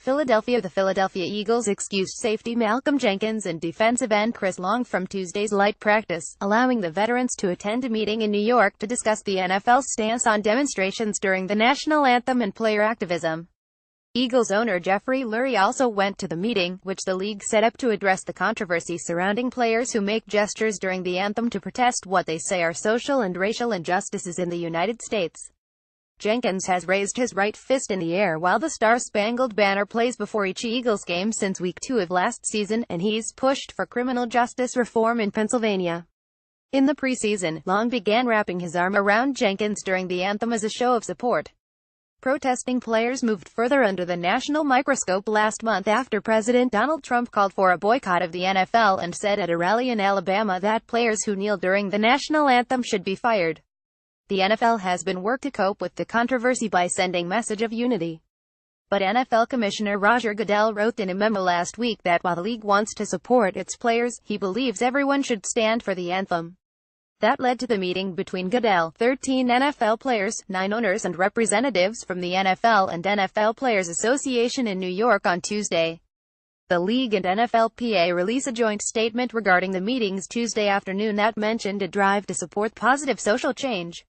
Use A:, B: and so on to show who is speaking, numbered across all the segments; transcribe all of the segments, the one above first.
A: Philadelphia. The Philadelphia Eagles excused safety Malcolm Jenkins and defensive end Chris Long from Tuesday's light practice, allowing the veterans to attend a meeting in New York to discuss the NFL's stance on demonstrations during the national anthem and player activism. Eagles owner Jeffrey Lurie also went to the meeting, which the league set up to address the controversy surrounding players who make gestures during the anthem to protest what they say are social and racial injustices in the United States. Jenkins has raised his right fist in the air while the Star-Spangled Banner plays before each Eagles game since Week 2 of last season, and he's pushed for criminal justice reform in Pennsylvania. In the preseason, Long began wrapping his arm around Jenkins during the anthem as a show of support. Protesting players moved further under the national microscope last month after President Donald Trump called for a boycott of the NFL and said at a rally in Alabama that players who kneel during the national anthem should be fired. The NFL has been working to cope with the controversy by sending a message of unity. But NFL Commissioner Roger Goodell wrote in a memo last week that while the league wants to support its players, he believes everyone should stand for the anthem. That led to the meeting between Goodell, 13 NFL players, 9 owners and representatives from the NFL and NFL Players Association in New York on Tuesday. The league and NFLPA released a joint statement regarding the meetings Tuesday afternoon that mentioned a drive to support positive social change.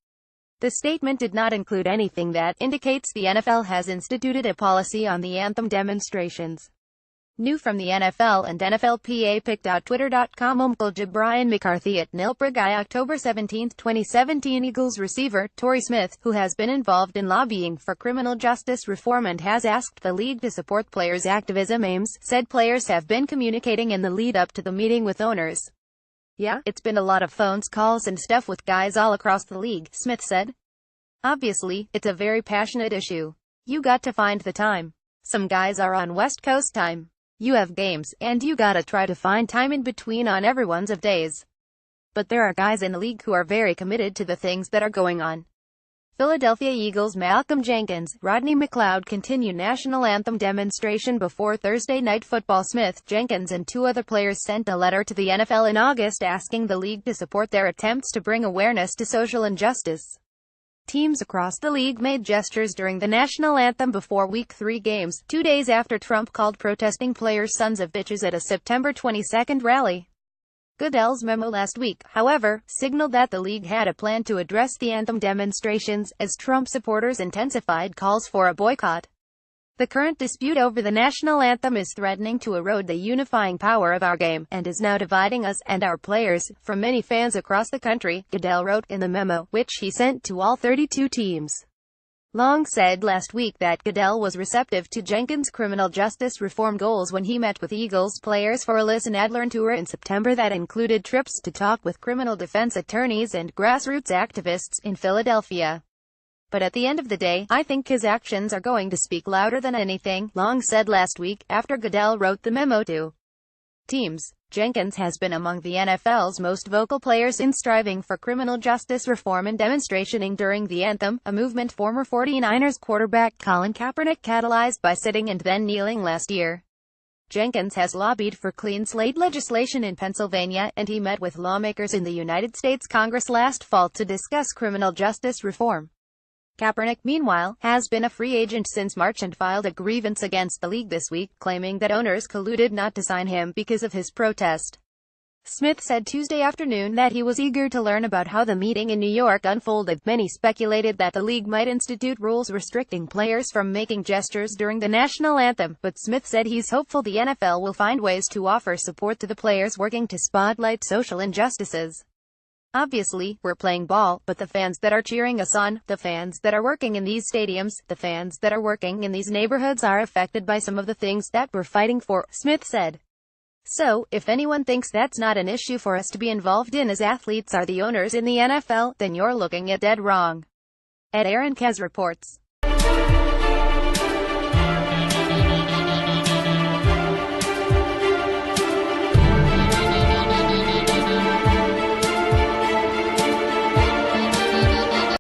A: The statement did not include anything that indicates the NFL has instituted a policy on the anthem demonstrations. New from the NFL and NFLPA picked out Twitter.com Umkulja Brian McCarthy at Nilpriguy October 17, 2017 Eagles receiver, Torrey Smith, who has been involved in lobbying for criminal justice reform and has asked the league to support players' activism aims, said players have been communicating in the lead-up to the meeting with owners. Yeah, it's been a lot of phones, calls and stuff with guys all across the league, Smith said. Obviously, it's a very passionate issue. You got to find the time. Some guys are on West Coast time. You have games, and you gotta try to find time in between on everyone's of days. But there are guys in the league who are very committed to the things that are going on. Philadelphia Eagles Malcolm Jenkins, Rodney McLeod continue national anthem demonstration before Thursday Night Football. Smith, Jenkins and 2 other players sent a letter to the NFL in August asking the league to support their attempts to bring awareness to social injustice. Teams across the league made gestures during the national anthem before Week 3 games, 2 days after Trump called protesting players sons of bitches at a September 22 rally. Goodell's memo last week, however, signaled that the league had a plan to address the anthem demonstrations, as Trump supporters intensified calls for a boycott. The current dispute over the national anthem is threatening to erode the unifying power of our game, and is now dividing us, and our players, from many fans across the country, Goodell wrote in the memo, which he sent to all 32 teams. Long said last week that Goodell was receptive to Jenkins' criminal justice reform goals when he met with Eagles players for a Listen and Learn tour in September that included trips to talk with criminal defense attorneys and grassroots activists in Philadelphia. But at the end of the day, I think his actions are going to speak louder than anything, Long said last week, after Goodell wrote the memo to teams. Jenkins has been among the NFL's most vocal players in striving for criminal justice reform and demonstrating during the anthem, a movement former 49ers quarterback Colin Kaepernick catalyzed by sitting and then kneeling last year. Jenkins has lobbied for clean slate legislation in Pennsylvania, and he met with lawmakers in the United States Congress last fall to discuss criminal justice reform. Kaepernick, meanwhile, has been a free agent since March and filed a grievance against the league this week, claiming that owners colluded not to sign him because of his protest. Smith said Tuesday afternoon that he was eager to learn about how the meeting in New York unfolded. Many speculated that the league might institute rules restricting players from making gestures during the national anthem, but Smith said he's hopeful the NFL will find ways to offer support to the players working to spotlight social injustices. Obviously, we're playing ball, but the fans that are cheering us on, the fans that are working in these stadiums, the fans that are working in these neighborhoods are affected by some of the things that we're fighting for, Smith said. So, if anyone thinks that's not an issue for us to be involved in as athletes are the owners in the NFL, then you're looking at dead wrong. Ed Aaron Kez reports.